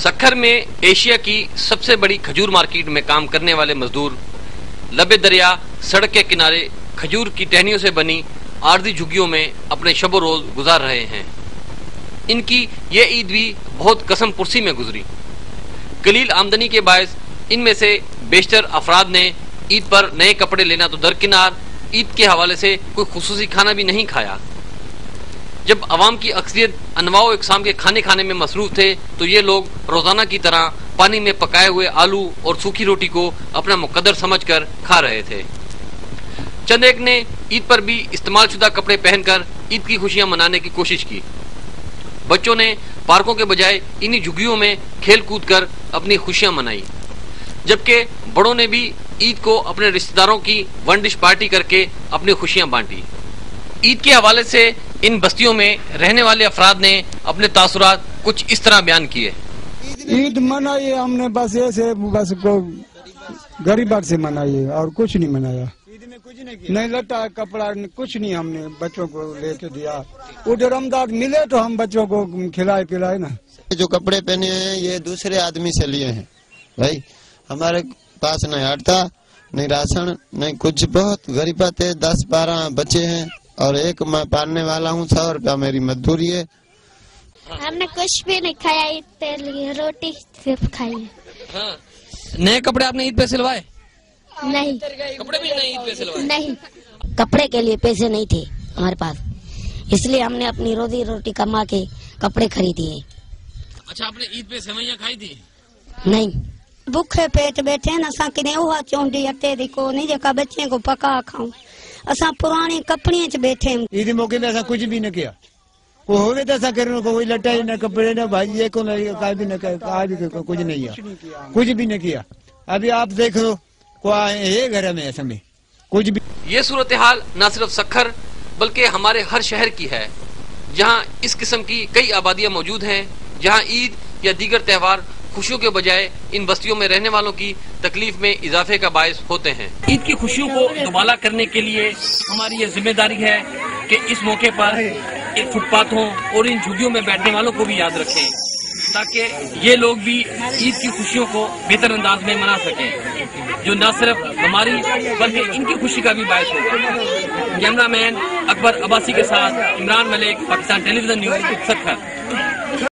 سکھر میں ایشیا کی سب سے بڑی کھجور مارکیٹ میں کام کرنے والے مزدور لبے دریا سڑک کے کنارے کھجور کی ٹہنیوں سے بنی عارضی جھگیوں میں اپنے شب و روز گزار رہے ہیں۔ ان کی یہ عید بھی بہت قسم پرسی میں گزری۔ قلیل آمدنی کے باعث ان میں سے بیشتر افراد نے عید پر نئے کپڑے لینا تو درکنار عید کے حوالے سے کوئی خصوصی کھانا بھی نہیں کھایا۔ جب عوام کی اکثریت انواع و اقسام کے کھانے میں مصروف تھے تو یہ لوگ روزانہ کی طرح پانی میں پکائے ہوئے آلو اور سوکھی روٹی کو اپنا مقدر سمجھ کر کھا رہے تھے۔ چند ایک نے عید پر بھی استعمال شدہ کپڑے پہن کر عید کی خوشیاں منانے کی کوشش کی۔ بچوں نے پارکوں کے بجائے انہی جھگیوں میں کھیل کود کر اپنی خوشیاں منائی، جبکہ بڑوں نے بھی عید کو اپنے رشتہ داروں کی ون ڈش پارٹی کر کے اپنی خوشیاں بانٹی۔ عید کے حوالے سے ان بستیوں میں رہنے والے افراد نے اپنے تاثرات کچھ اس طرح بیان کیے۔ عید منائی ہم نے بس ایسے بس غریبات سے منائی اور کچھ نہیں منایا، نہیں لٹا کپڑا کچھ نہیں ہم نے بچوں کو لے کے دیا۔ ادھر رمضان ملے تو ہم بچوں کو کھلائے پلائے نا۔ جو کپڑے پہنے ہیں یہ دوسرے آدمی سے لیے ہیں بھائی، ہمارے پاس نہ آٹا تھا، نہیں راشن، نہیں کچھ، بہت غریبات ہے۔ 10-12 بچے ہیں اور ایک میں پالنے والا ہوں، 100 روپیہ میری مزدوری ہے۔ ہم نے کچھ بھی نہیں کھایا، عید پہ روٹی صرف کھائی ہے۔ نئے کپڑے آپ نے عید پہ سلوائے؟ نہیں، کپڑے بھی نہیں عید پہ سلوائے؟ نہیں، کپڑے کے لیے پیسے نہیں تھے ہمارے پاس، اس لیے ہم نے اپنی روزی روٹی کما کے کپڑے خریدے۔ اچھا، آپ نے عید پہ سوئیاں کھائی تھی؟ نہیں، بکھے پیٹ بیٹھے نا، اساں کنے اوہا چونڈی اٹے دی کو نہیں جکا بچے کو پکا کھاؤں، اساں پرانے کپڑے چ بیٹھے۔ عید موقع میں ایسا کچھ بھی نہ کیا، وہ ہوئے تو ایسا کرنے کو کوئی لٹا نہ کپڑے نہ بھائی، یہ کو کچھ نہیں کیا، کچھ بھی نہ کیا۔ ابھی آپ دیکھ لو یہ گھر میں ایسا میں کچھ بھی۔ یہ صورتحال نہ صرف سکھر بلکہ ہمارے ہر شہر کی ہے، جہاں اس قسم کی کئی آبادیاں موجود ہیں، جہاں عید یا دیگر تہوار خوشیوں کے بجائے ان بستیوں میں رہنے والوں کی تکلیف میں اضافے کا باعث ہوتے ہیں۔ عید کی خوشیوں کو دوبالا کرنے کے لیے ہماری یہ ذمہ داری ہے کہ اس موقع پر ان فٹ پاتھوں اور ان جھگیوں میں بیٹھنے والوں کو بھی یاد رکھیں، تاکہ یہ لوگ بھی عید کی خوشیوں کو بہتر انداز میں منا سکیں، جو نہ صرف ہماری بلکہ ان کی خوشی کا بھی باعث ہوگا۔ کیمرہ مین اکبر عباسی کے ساتھ عمران ملک، پاکستان ٹیلی ویژن نیوز، سکھر۔